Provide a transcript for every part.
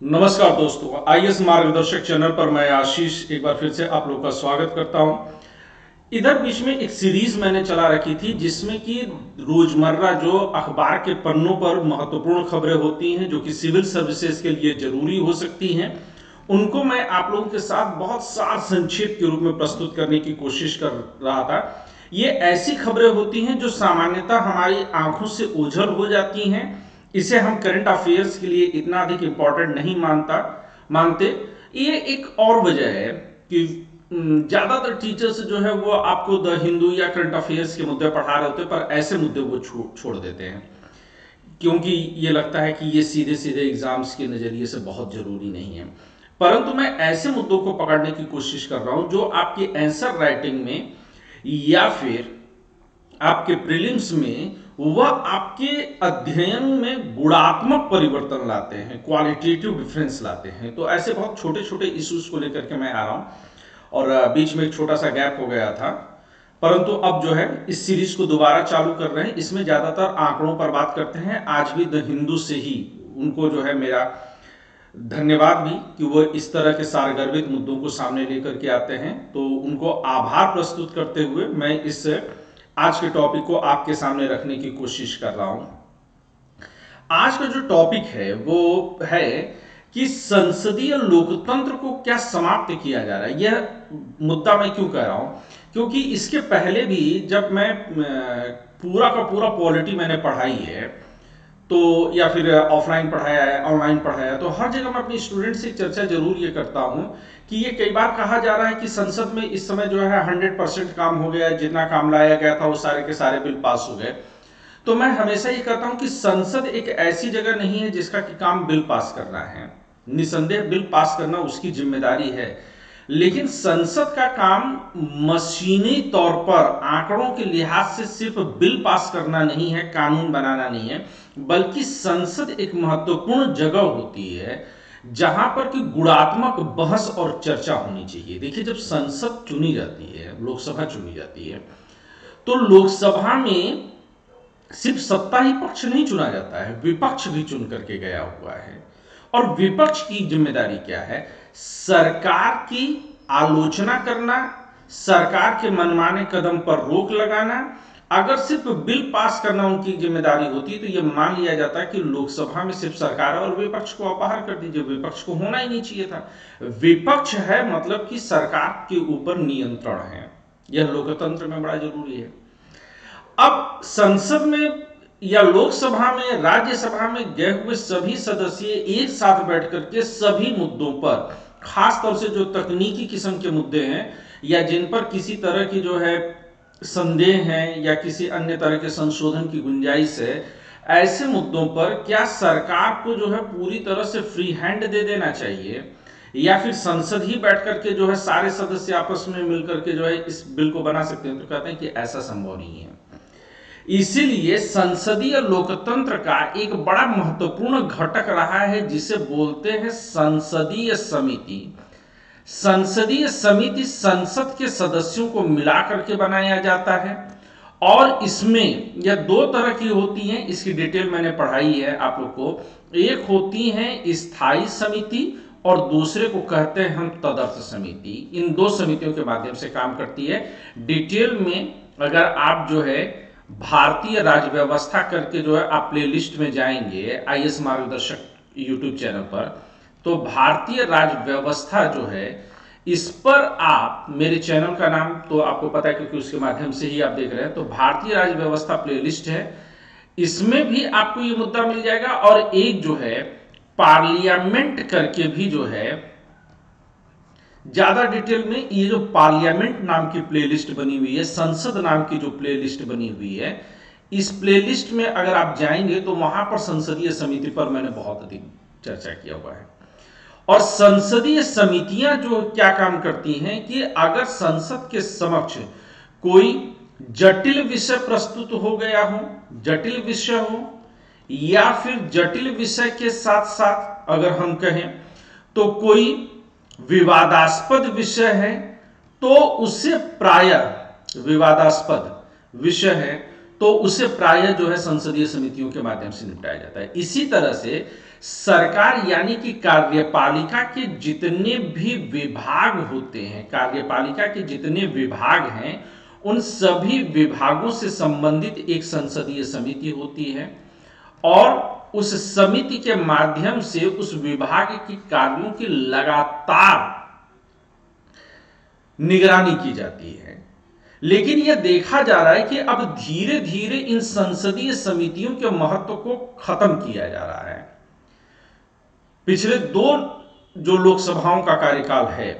नमस्कार दोस्तों, आईएएस मार्गदर्शक चैनल पर मैं आशीष एक बार फिर से आप लोगों का स्वागत करता हूं। इधर बीच में एक सीरीज मैंने चला रखी थी जिसमें कि रोजमर्रा जो अखबार के पन्नों पर महत्वपूर्ण खबरें होती हैं जो कि सिविल सर्विसेज के लिए जरूरी हो सकती हैं, उनको मैं आप लोगों के साथ बहुत सार संक्षेप के रूप में प्रस्तुत करने की कोशिश कर रहा था। ये ऐसी खबरें होती हैं जो सामान्यतः हमारी आंखों से ओझल हो जाती हैं। इसे हम करंट अफेयर्स के लिए इतना अधिक इंपॉर्टेंट नहीं मानते। ये एक और वजह है कि ज्यादातर टीचर्स जो है वो आपको द हिंदू या करंट अफेयर्स के मुद्दे पढ़ा रहे होते हैं, पर ऐसे मुद्दे वो छोड़ देते हैं क्योंकि ये लगता है कि ये सीधे सीधे एग्जाम्स के नजरिए से बहुत जरूरी नहीं है। परंतु मैं ऐसे मुद्दों को पकड़ने की कोशिश कर रहा हूं जो आपके आंसर राइटिंग में या फिर आपके प्रीलिम्स में वह आपके अध्ययन में गुणात्मक परिवर्तन लाते हैं, क्वालिटेटिव डिफरेंस लाते हैं। तो ऐसे बहुत छोटे छोटे इश्यूज को लेकर के मैं आ रहा हूं और बीच में एक छोटा सा गैप हो गया था, परंतु अब जो है इस सीरीज को दोबारा चालू कर रहे हैं। इसमें ज्यादातर आंकड़ों पर बात करते हैं। आज भी द हिंदू से ही उनको जो है मेरा धन्यवाद भी कि वो इस तरह के सारगर्भित मुद्दों को सामने लेकर के आते हैं। तो उनको आभार प्रस्तुत करते हुए मैं इस आज के टॉपिक को आपके सामने रखने की कोशिश कर रहा हूं। आज का जो टॉपिक है वो है कि संसदीय लोकतंत्र को क्या समाप्त किया जा रहा है। यह मुद्दा मैं क्यों कह रहा हूं, क्योंकि इसके पहले भी जब मैं पूरा का पूरा पॉलिटी मैंने पढ़ाई है तो या फिर ऑफलाइन पढ़ाया है, ऑनलाइन पढ़ाया है, तो हर जगह मैं अपने स्टूडेंट से चर्चा जरूर ये करता हूं कि ये कई बार कहा जा रहा है कि संसद में इस समय जो है 100% काम हो गया है, जितना काम लाया गया था वो सारे के सारे बिल पास हो गए। तो मैं हमेशा ये कहता हूं कि संसद एक ऐसी जगह नहीं है जिसका कि काम बिल पास करना है। निसंदेह बिल पास करना उसकी जिम्मेदारी है, लेकिन संसद का काम मशीनी तौर पर आंकड़ों के लिहाज से सिर्फ बिल पास करना नहीं है, कानून बनाना नहीं है, बल्कि संसद एक महत्वपूर्ण जगह होती है जहां पर कि गुणात्मक बहस और चर्चा होनी चाहिए। देखिए, जब संसद चुनी जाती है, लोकसभा चुनी जाती है, तो लोकसभा में सिर्फ सत्ता ही पक्ष नहीं चुना जाता है, विपक्ष भी चुन करके गया हुआ है। और विपक्ष की जिम्मेदारी क्या है? सरकार की आलोचना करना, सरकार के मनमाने कदम पर रोक लगाना। अगर सिर्फ बिल पास करना उनकी जिम्मेदारी होती तो यह मान लिया जाता कि लोकसभा में सिर्फ सरकार और विपक्ष को अपहार कर दीजिए, विपक्ष को होना ही नहीं चाहिए था। विपक्ष है मतलब कि सरकार के ऊपर नियंत्रण है। यह लोकतंत्र में बड़ा जरूरी है। अब संसद में या लोकसभा में, राज्यसभा में गए हुए सभी सदस्य एक साथ बैठ करके सभी मुद्दों पर, खास तौर से जो तकनीकी किस्म के मुद्दे हैं या जिन पर किसी तरह की जो है संदेह है या किसी अन्य तरह के संशोधन की गुंजाइश है, ऐसे मुद्दों पर क्या सरकार को जो है पूरी तरह से फ्री हैंड दे देना चाहिए या फिर संसद ही बैठ करके जो है सारे सदस्य आपस में मिलकर के जो है इस बिल को बना सकते हैं? तो कहते हैं कि ऐसा संभव नहीं है। इसीलिए संसदीय लोकतंत्र का एक बड़ा महत्वपूर्ण घटक रहा है जिसे बोलते हैं संसदीय समिति। संसदीय समिति संसद के सदस्यों को मिलाकर के बनाया जाता है और इसमें यह दो तरह की होती हैं। इसकी डिटेल मैंने पढ़ाई है आप लोग को। एक होती है स्थायी समिति और दूसरे को कहते हैं हम तदर्थ समिति। इन दो समितियों के माध्यम से काम करती है। डिटेल में अगर आप जो है भारतीय राज्य व्यवस्था करके जो है आप प्लेलिस्ट में जाएंगे आईएएस मार्गदर्शक यूट्यूब चैनल पर, तो भारतीय राज्य व्यवस्था जो है इस पर आप, मेरे चैनल का नाम तो आपको पता है क्योंकि उसके माध्यम से ही आप देख रहे हैं, तो भारतीय राज्य व्यवस्था प्लेलिस्ट है, इसमें भी आपको ये मुद्दा मिल जाएगा। और एक जो है पार्लियामेंट करके भी जो है ज्यादा डिटेल में, ये जो पार्लियामेंट नाम की प्लेलिस्ट बनी हुई है, संसद नाम की जो प्लेलिस्ट बनी हुई है, इस प्लेलिस्ट में अगर आप जाएंगे तो वहां पर संसदीय समिति पर मैंने बहुत अधिक चर्चा किया हुआ है। और संसदीय समितियां जो क्या काम करती हैं कि अगर संसद के समक्ष कोई जटिल विषय प्रस्तुत हो गया हो, जटिल विषय हो, या फिर जटिल विषय के साथ साथ अगर हम कहें तो कोई विवादास्पद विषय है, तो उसे प्रायः, विवादास्पद विषय है तो उसे प्रायः जो है संसदीय समितियों के माध्यम से निपटाया जाता है। इसी तरह से सरकार यानी कि कार्यपालिका के जितने भी विभाग होते हैं, कार्यपालिका के जितने विभाग हैं, उन सभी विभागों से संबंधित एक संसदीय समिति होती है और उस समिति के माध्यम से उस विभाग के कार्यों की लगातार निगरानी की जाती है। लेकिन यह देखा जा रहा है कि अब धीरे धीरे इन संसदीय समितियों के महत्व को खत्म किया जा रहा है। पिछले 2 जो लोकसभाओं का कार्यकाल है,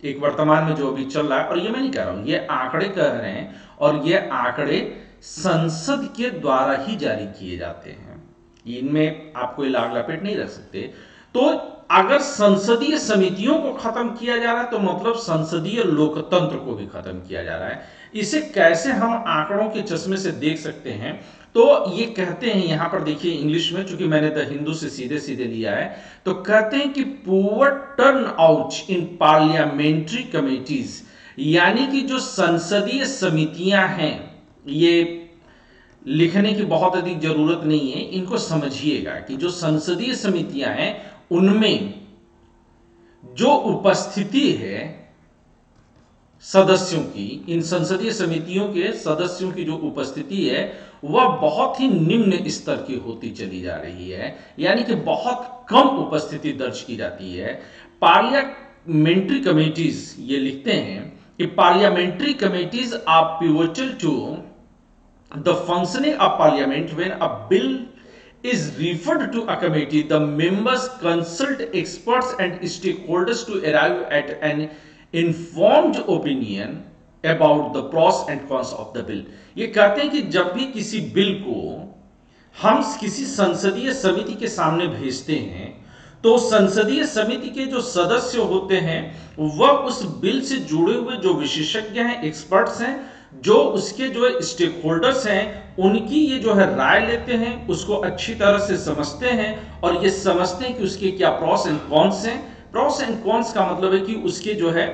एक वर्तमान में जो अभी चल रहा है, और ये मैं नहीं कह रहा हूं, ये आंकड़े कह रहे हैं और ये आंकड़े संसद के द्वारा ही जारी किए जाते हैं, इनमें आप कोई लाग लपेट नहीं रख सकते। तो अगर संसदीय समितियों को खत्म किया जा रहा है तो मतलब संसदीय लोकतंत्र को भी खत्म किया जा रहा है। इसे कैसे हम आंकड़ों के चश्मे से देख सकते हैं, तो ये कहते हैं, यहां पर देखिए इंग्लिश में, चूंकि मैंने द हिंदू से सीधे सीधे लिया है, तो कहते हैं कि poor turn out in parliamentary committees, यानी कि जो संसदीय समितियां हैं, ये लिखने की बहुत अधिक जरूरत नहीं है, इनको समझिएगा कि जो संसदीय समितियां हैं उनमें जो उपस्थिति है सदस्यों की, इन संसदीय समितियों के सदस्यों की जो उपस्थिति है वह बहुत ही निम्न स्तर की होती चली जा रही है, यानी कि बहुत कम उपस्थिति दर्ज की जाती है। पार्लियामेंट्री कमेटीज, ये लिखते हैं कि parliamentary committees are pivotal to the functioning of parliament. When a bill is referred to a committee, the members consult experts and stakeholders to arrive at an informed opinion about the pros and cons of the bill। ये कहते हैं कि जब भी किसी bill को हम किसी संसदीय समिति के सामने भेजते हैं तो संसदीय समिति के जो सदस्य होते हैं वह उस बिल से जुड़े हुए जो विशेषज्ञ हैं, एक्सपर्ट्स हैं, जो उसके जो स्टेक होल्डर्स हैं, उनकी ये जो है राय लेते हैं, उसको अच्छी तरह से समझते हैं और ये समझते हैं कि उसके क्या प्रॉस एंड कॉन्स हैं। प्रॉस एंड कॉन्स का मतलब है कि उसके जो है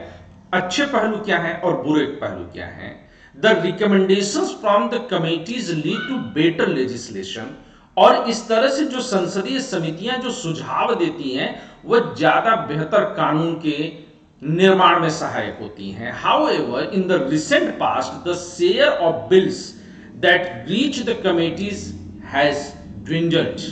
अच्छे पहलू क्या हैं और बुरे पहलू क्या हैं। The recommendations from the committees lead to better legislation, और इस तरह से जो संसदीय समितियां जो सुझाव देती हैं वह ज्यादा बेहतर कानून के निर्माण में सहायक होती हैं। However, in the recent past, the share of bills that reach the committees has dwindled.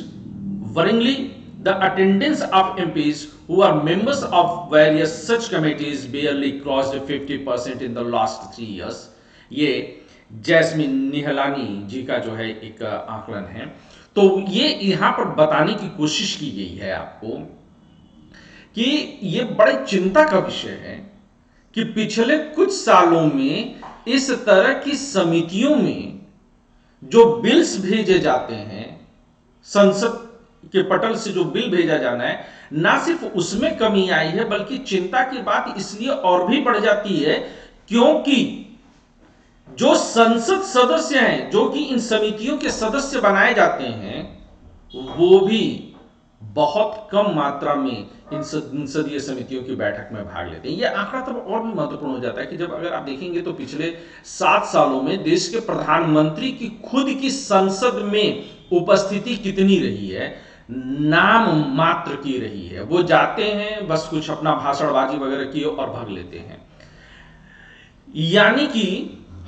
Worryingly, the attendance of MPs who are members of various such committees barely crossed 50% in the last 3 years. ये jasmine Nihalani जी का जो है एक आकलन है। तो ये यहाँ पर बताने की कोशिश की गई है आपको कि ये बड़े चिंता का विषय है कि पिछले कुछ सालों में इस तरह की समितियों में जो बिल्स भेजे जाते हैं, संसद के पटल से जो बिल भेजा जाना है, ना सिर्फ उसमें कमी आई है बल्कि चिंता की बात इसलिए और भी बढ़ जाती है क्योंकि जो संसद सदस्य हैं, जो कि इन समितियों के सदस्य बनाए जाते हैं, वो भी बहुत कम मात्रा में इन संसदीय समितियों की बैठक में भाग लेते हैं। यह आंकड़ा तब और भी महत्वपूर्ण हो जाता है कि जब अगर आप देखेंगे तो पिछले 7 सालों में देश के प्रधानमंत्री की खुद की संसद में उपस्थिति कितनी रही है, नाम मात्र की रही है। वो जाते हैं, बस कुछ अपना भाषणबाजी वगैरह किए और भाग लेते हैं। यानी कि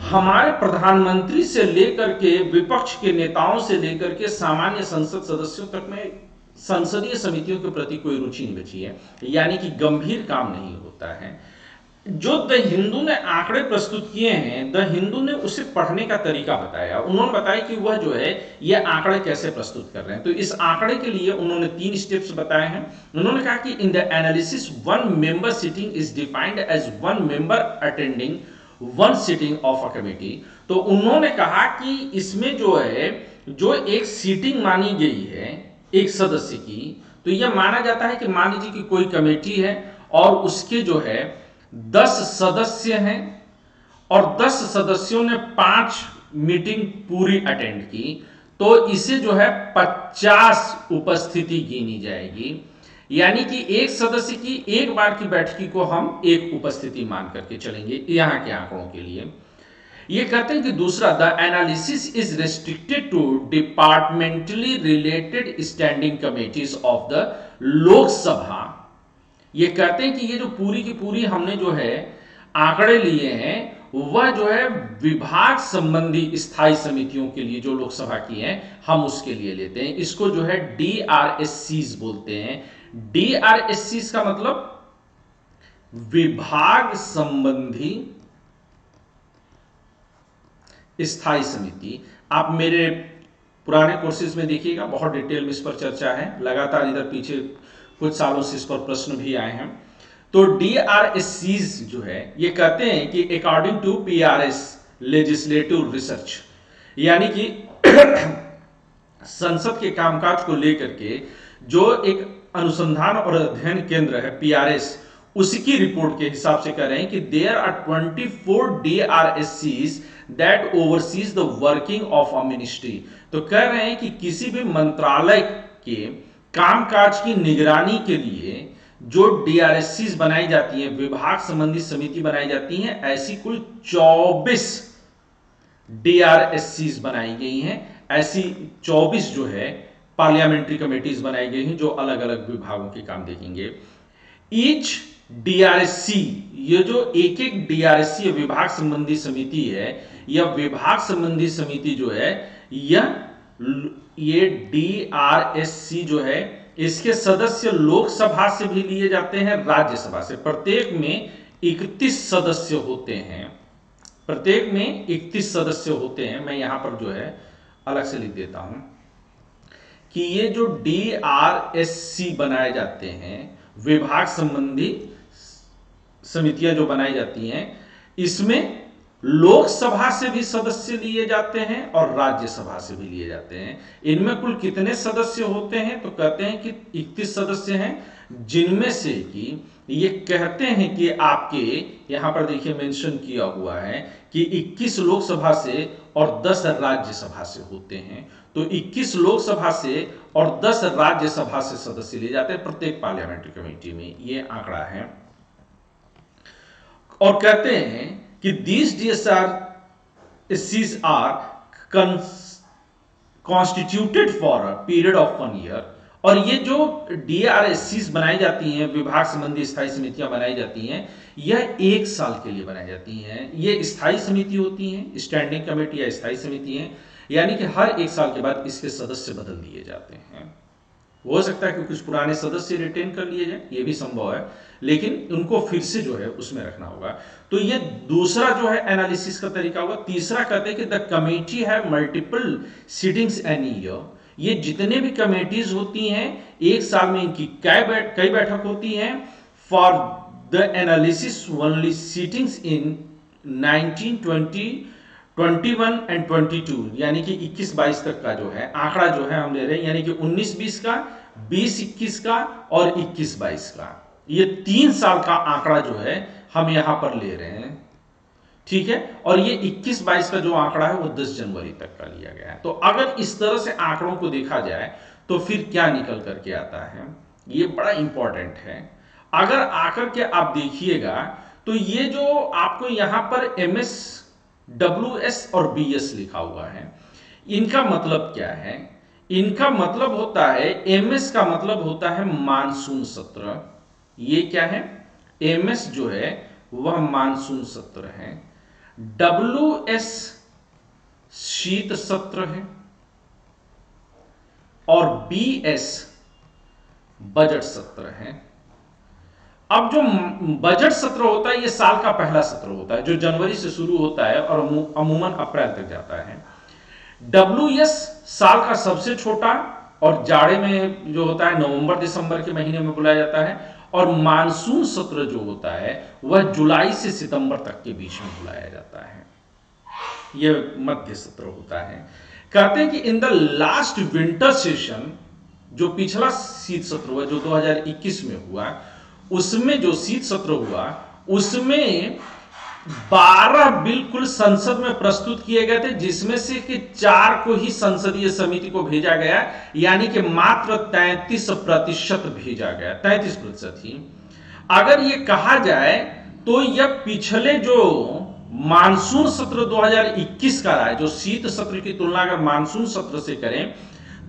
हमारे प्रधानमंत्री से लेकर के विपक्ष के नेताओं से लेकर के सामान्य संसद सदस्यों तक में संसदीय समितियों के प्रति कोई रुचि नहीं बची है, यानी कि गंभीर काम नहीं होता है। जो द हिंदू ने आंकड़े प्रस्तुत किए हैं, द हिंदू ने उसे पढ़ने का तरीका बताया। उन्होंने बताया कि वह जो है ये आंकड़े कैसे प्रस्तुत कर रहे हैं। तो इस आंकड़े के लिए उन्होंने 3 स्टेप्स बताए हैं। उन्होंने कहा कि in the analysis 1 member sitting is defined as 1 member attending 1 sitting of a committee. तो उन्होंने कहा कि इसमें जो है, जो एक सीटिंग मानी गई है एक सदस्य की, तो यह माना जाता है कि मान लीजिए कि कोई कमेटी है और उसके जो है 10 सदस्य हैं और 10 सदस्यों ने 5 मीटिंग पूरी अटेंड की, तो इसे जो है 50 उपस्थिति गिनी जाएगी। यानी कि एक सदस्य की एक बार की बैठकी को हम एक उपस्थिति मान करके चलेंगे यहां के आंकड़ों के लिए। ये कहते हैं कि दूसरा, the analysis is restricted to departmentally related standing committees of the Lok Sabha. ये कहते हैं कि ये जो पूरी की पूरी हमने जो है आंकड़े लिए हैं वह जो है विभाग संबंधी स्थायी समितियों के लिए जो लोकसभा की हैं हम उसके लिए लेते हैं। इसको जो है DRSCs बोलते हैं। DRSCs का मतलब विभाग संबंधी स्थायी समिति। आप मेरे पुराने कोर्सेज में देखिएगा, बहुत डिटेल में इस पर चर्चा है, लगातार इधर पीछे कुछ सालों से इस पर प्रश्न भी आए हैं। तो DRSCs जो है ये कहते हैं कि according to PRS legislative research, यानी कि संसद के कामकाज को लेकर के जो एक अनुसंधान और अध्ययन केंद्र है PRS, उसकी रिपोर्ट के हिसाब से कह रहे हैं कि there are 24 DRSCs that overseas the working of a ministry. तो कह रहे हैं कि किसी भी मंत्रालय के कामकाज की निगरानी के लिए जो DRSCs बनाई जाती हैं, विभाग संबंधी समिति बनाई जाती हैं, ऐसी कुल 24 DRSCs बनाई गई हैं। ऐसी 24 जो है पार्लियामेंट्री कमेटीज बनाई गई हैं जो अलग अलग विभागों के काम देखेंगे। ईच DRSC, ये जो एक एक DRSC विभाग संबंधी समिति है, यह विभाग संबंधी समिति जो है ये DRSC जो है इसके सदस्य लोकसभा से भी लिए जाते हैं, राज्यसभा से। प्रत्येक में 31 सदस्य होते हैं, प्रत्येक में 31 सदस्य होते हैं। मैं यहां पर जो है अलग से लिख देता हूं कि ये जो DRSC बनाए जाते हैं, विभाग संबंधी समितियां जो बनाई जाती हैं, इसमें लोकसभा से भी सदस्य लिए जाते हैं और राज्यसभा से भी लिए जाते हैं। इनमें कुल कितने सदस्य होते हैं? तो कहते हैं कि 31 सदस्य हैं, जिनमें से कि ये कहते हैं कि आपके यहां पर देखिए मेंशन किया हुआ है कि 21 लोकसभा से और 10 राज्यसभा से होते हैं। तो 21 लोकसभा से और 10 राज्यसभा से सदस्य लिए जाते हैं प्रत्येक पार्लियामेंट्री कमेटी में, ये आंकड़ा है। और कहते हैं कि these DRSCs are constituted for a period of 1 year। और ये जो DRSCs बनाई जाती हैं, विभाग संबंधी स्थायी समितियां बनाई जाती हैं, यह 1 साल के लिए बनाई जाती हैं। ये स्थायी समिति होती हैं, स्टैंडिंग कमेटी या स्थायी समिति हैं, यानी कि हर 1 साल के बाद इसके सदस्य बदल दिए जाते हैं। हो सकता है कि कुछ पुराने सदस्य रिटेन कर लिए जाए, ये भी संभव है, लेकिन उनको फिर से जो है उसमें रखना होगा। तो ये दूसरा जो है एनालिसिस का तरीका होगा। तीसरा कहते हैं कि द कमेटी है मल्टीपल सीटिंग्स एन ईयर। ये जितने भी कमेटीज होती हैं, 1 साल में इनकी कई बैठक होती हैं। For the analysis only seatings in 1920 21 and 22, यानी कि 21-22 तक का जो है आंकड़ा जो है हम ले रहे हैं, यानी कि 19-20 का, 20-21 का और 21-22 का। ये 3 साल का आंकड़ा जो है हम यहां पर ले रहे हैं, ठीक है। और ये 21-22 का जो आंकड़ा है वो 10 जनवरी तक का लिया गया है। तो अगर इस तरह से आंकड़ों को देखा जाए तो फिर क्या निकल करके आता है, ये बड़ा इंपॉर्टेंट है। अगर आकर के आप देखिएगा तो ये जो आपको यहां पर MS, WS और BS लिखा हुआ है, इनका मतलब क्या है? इनका मतलब होता है, MS का मतलब होता है मानसून सत्र। ये क्या है? MS जो है वह मानसून सत्र है। WS शीत सत्र है और BS बजट सत्र है। अब जो बजट सत्र होता है ये साल का पहला सत्र होता है जो जनवरी से शुरू होता है और अमूमन अप्रैल तक जाता है। WS साल का सबसे छोटा और जाड़े में जो होता है नवंबर दिसंबर के महीने में बुलाया जाता है। और मानसून सत्र जो होता है वह जुलाई से सितंबर तक के बीच में बुलाया जाता है, यह मध्य सत्र होता है। कहते हैं कि in the last winter session, जो पिछला शीत सत्र हुआ जो 2021 में हुआ, उसमें जो शीत सत्र हुआ उसमें 12 बिल्कुल संसद में प्रस्तुत किए गए थे, जिसमें से कि 4 को ही संसदीय समिति को भेजा गया, यानी कि मात्र 33% भेजा गया, 33% ही। अगर ये कहा जाए तो यह पिछले जो मानसून सत्र 2021 का रहा है, जो शीत सत्र की तुलना अगर मानसून सत्र से करें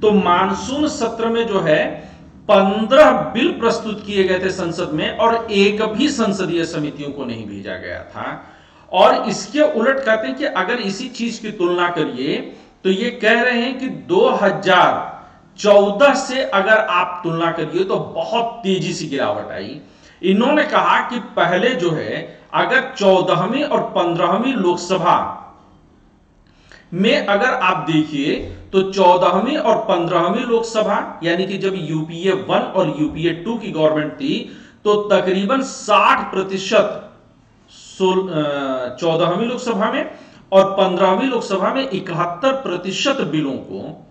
तो मानसून सत्र में जो है 15 बिल प्रस्तुत किए गए थे संसद में और एक भी संसदीय समितियों को नहीं भेजा गया था। और इसके उलट कहते हैं कि अगर इसी चीज की तुलना करिए तो ये कह रहे हैं कि 2014 से अगर आप तुलना करिए तो बहुत तेजी से गिरावट आई। इन्होंने कहा कि पहले जो है अगर 14वीं और 15वीं लोकसभा में अगर आप देखिए तो 14वीं और 15वीं लोकसभा यानी कि जब यूपीए 1 और यूपीए 2 की गवर्नमेंट थी तो तकरीबन 60% 14वीं लोकसभा में और 15वीं लोकसभा में 71% बिलों को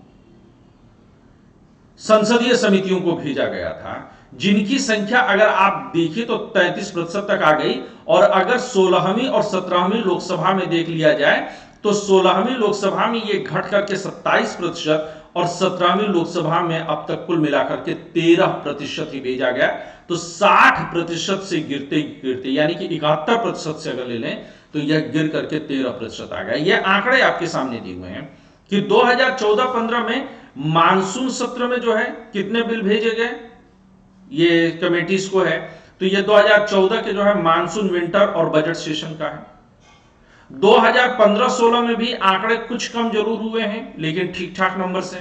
संसदीय समितियों को भेजा गया था, जिनकी संख्या अगर आप देखिए तो 33% तक आ गई। और अगर 16वीं और 17वीं लोकसभा में देख लिया जाए तो 16वीं लोकसभा में ये घट करके 27% और 17वीं लोकसभा में अब तक कुल मिलाकर के 13% ही भेजा गया। तो 60% से गिरते गिरते यानी कि 71% से अगर ले लें तो यह गिर करके 13% आ गया। ये आंकड़े आपके सामने दिए हुए हैं कि 2014-15 में मानसून सत्र में जो है कितने बिल भेजे गए, ये कमेटीज को है। तो ये 2014 के जो है मानसून विंटर और बजट सेशन का है। 2015-16 में भी आंकड़े कुछ कम जरूर हुए हैं लेकिन ठीक ठाक नंबर से।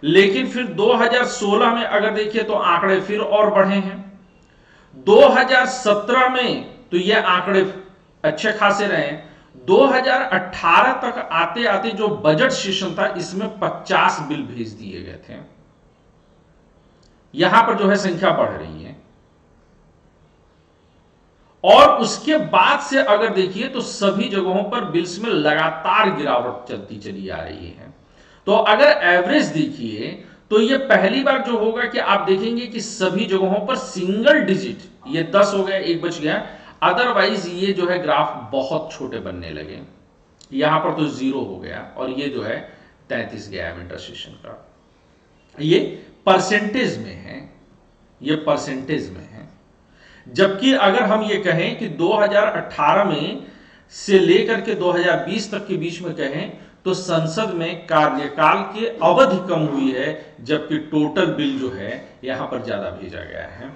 लेकिन फिर 2016 में अगर देखिए तो आंकड़े फिर और बढ़े हैं। 2017 में तो ये आंकड़े अच्छे खासे रहे। 2018 तक आते आते जो बजट सेशन था इसमें 50 बिल भेज दिए गए थे। यहां पर जो है संख्या बढ़ रही है। और उसके बाद से अगर देखिए तो सभी जगहों पर बिल्स में लगातार गिरावट चलती चली आ रही है। तो अगर एवरेज देखिए तो ये पहली बार जो होगा कि आप देखेंगे कि सभी जगहों पर सिंगल डिजिट, ये 10 हो गया, एक बच गया, अदरवाइज ये जो है ग्राफ बहुत छोटे बनने लगे। यहां पर तो 0 हो गया और ये जो है 33 गया विंटर सेशन का। ये परसेंटेज में है, ये परसेंटेज में है। जबकि अगर हम ये कहें कि 2018 में से लेकर के 2020 तक के बीच में कहें तो संसद में कार्यकाल की अवधि कम हुई है, जबकि टोटल बिल जो है यहां पर ज्यादा भेजा गया है।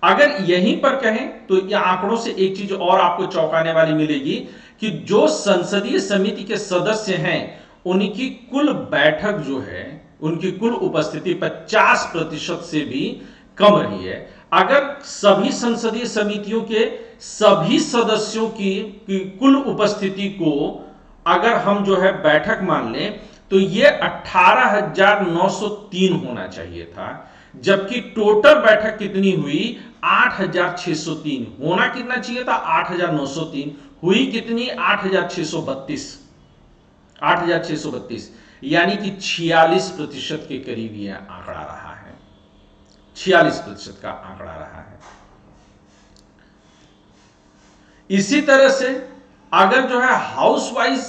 अगर यहीं पर कहें तो यह आंकड़ों से एक चीज और आपको चौंकाने वाली मिलेगी कि जो संसदीय समिति के सदस्य हैं उनकी कुल बैठक जो है, उनकी कुल उपस्थिति 50% से भी कम रही है। अगर सभी संसदीय समितियों के सभी सदस्यों की कुल उपस्थिति को अगर हम जो है बैठक मान लें तो ये 18,903 होना चाहिए था, जबकि टोटल बैठक कितनी हुई 8,603। होना कितना चाहिए था 8,903, हुई कितनी 8,632, यानी कि 46% के करीब यह आंकड़ा रहा है। 46% का आंकड़ा रहा है। इसी तरह से अगर जो है हाउस वाइज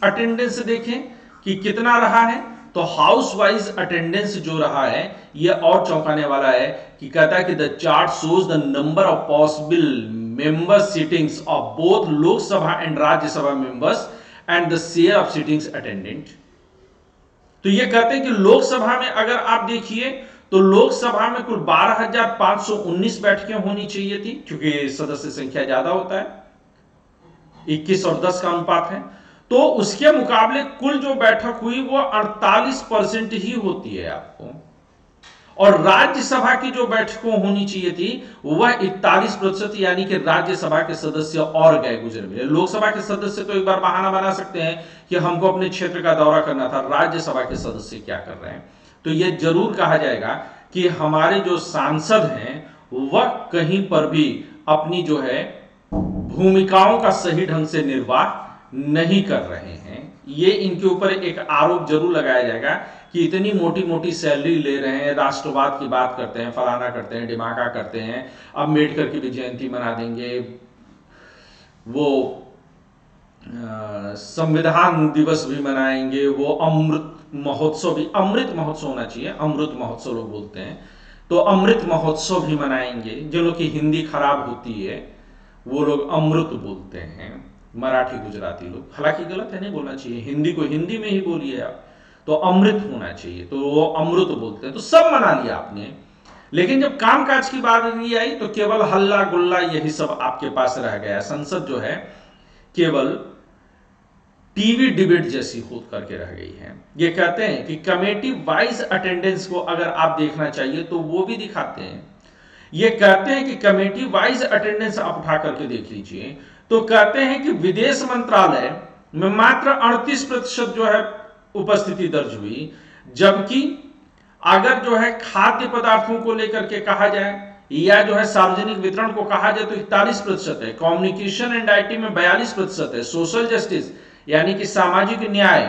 अटेंडेंस देखें कि कितना रहा है तो हाउस वाइज अटेंडेंस जो रहा है यह और चौंकाने वाला है कि कहता है कि the chart shows the number of possible member sittings of both Lok Sabha and Rajya Sabha members and the share of sittings attendant. तो यह कहते हैं कि लोकसभा में अगर आप देखिए तो लोकसभा में कुल 12,519 बैठकें होनी चाहिए थी, क्योंकि सदस्य संख्या ज्यादा होता है, 21 और 10 का अनुपात है। तो उसके मुकाबले कुल जो बैठक हुई वो 48% ही होती है आपको। और राज्यसभा की जो बैठकों होनी चाहिए थी वह 41%, यानी कि राज्यसभा के सदस्य और गए गुजर मिले। लोकसभा के सदस्य तो एक बार बहाना बना सकते हैं कि हमको अपने क्षेत्र का दौरा करना था, राज्यसभा के सदस्य क्या कर रहे हैं। तो यह जरूर कहा जाएगा कि हमारे जो सांसद हैं वह कहीं पर भी अपनी जो है भूमिकाओं का सही ढंग से निर्वाह नहीं कर रहे हैं। ये इनके ऊपर एक आरोप जरूर लगाया जाएगा कि इतनी मोटी मोटी सैलरी ले रहे हैं, राष्ट्रवाद की बात करते हैं, फलाना करते हैं, डिमाका करते हैं, अम्बेडकर की भी जयंती मना देंगे, वो संविधान दिवस भी मनाएंगे, वो अमृत महोत्सव भी, अमृत महोत्सव होना चाहिए, अमृत महोत्सव लोग बोलते हैं, तो अमृत महोत्सव भी मनाएंगे। जिन लोग की हिंदी खराब होती है वो लोग अमृत बोलते हैं, मराठी गुजराती लोग। हालांकि गलत है, नहीं बोलना चाहिए, हिंदी को हिंदी में ही बोलिए आप, तो अमृत होना चाहिए, तो वो अमृत बोलते हैं। तो सब मना लिया आपने, लेकिन जब कामकाज की बात आई तो केवल हल्ला गुल्ला यही सब आपके पास रह गया। संसद जो है केवल टीवी डिबेट जैसी खोद करके रह गई है। ये कहते हैं कि कमेटी वाइज अटेंडेंस को अगर आप देखना चाहिए तो वो भी दिखाते हैं। ये कहते हैं कि कमेटी वाइज अटेंडेंस आप उठा करके देख लीजिए, तो कहते हैं कि विदेश मंत्रालय में मात्र 38% जो है उपस्थिति दर्ज हुई, जबकि अगर जो है खाद्य पदार्थों को लेकर के कहा जाए या जो है सार्वजनिक वितरण को कहा जाए तो 41% है, कम्युनिकेशन एंड आईटी में 42% है, सोशल जस्टिस यानी कि सामाजिक न्याय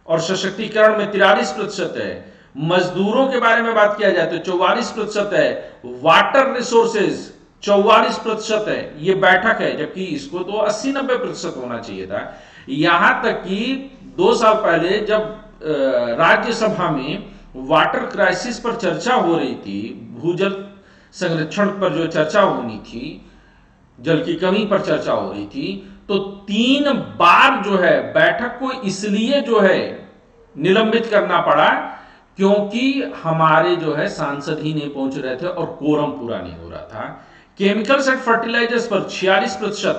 और सशक्तिकरण में 43% है, मजदूरों के बारे में बात किया जाए तो 44% है, वाटर रिसोर्सेज 44% है, ये बैठक है, जबकि इसको तो 80-90% होना चाहिए था। यहां तक कि 2 साल पहले जब राज्यसभा में वाटर क्राइसिस पर चर्चा हो रही थी, भूजल संरक्षण पर जो चर्चा होनी थी, जल की कमी पर चर्चा हो रही थी, तो 3 बार जो है बैठक को इसलिए जो है निलंबित करना पड़ा क्योंकि हमारे जो है सांसद ही नहीं पहुंच रहे थे और कोरम पूरा नहीं हो रहा था। केमिकल्स एंड फर्टिलाइजर्स पर 46%,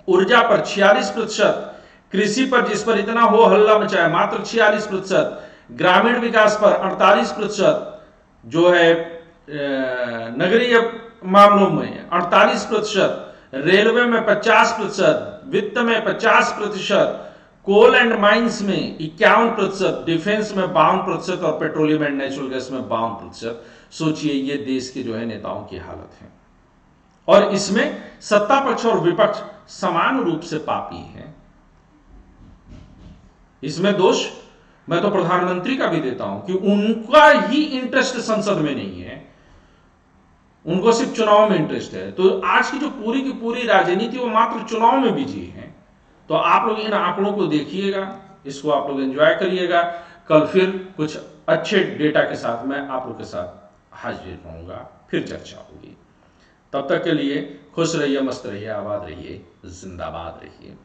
ऊर्जा पर 46%, कृषि पर जिस पर इतना हो हल्ला मचाया मात्र 46%, ग्रामीण विकास पर 48%, जो है नगरीय मामलों में 48%, रेलवे में 50%, वित्त में 50%, कोल एंड माइंस में 51%, डिफेंस में 52% और पेट्रोलियम एंड नेचुरल गैस में 52%। सोचिए ये देश के जो है नेताओं की हालत है, और इसमें सत्ता पक्ष और विपक्ष समान रूप से पापी है। इसमें दोष मैं तो प्रधानमंत्री का भी देता हूं कि उनका ही इंटरेस्ट संसद में नहीं है, उनको सिर्फ चुनाव में इंटरेस्ट है। तो आज की जो पूरी की पूरी राजनीति वो मात्र चुनाव में बिजी है। तो आप लोग इन आंकड़ों को देखिएगा, इसको आप लोग एंजॉय करिएगा। कल फिर कुछ अच्छे डेटा के साथ मैं आप लोग के साथ हाजिर रहूंगा, फिर चर्चा होगी। तब तक के लिए खुश रहिए, मस्त रहिए, आबाद रहिए, जिंदाबाद रहिए।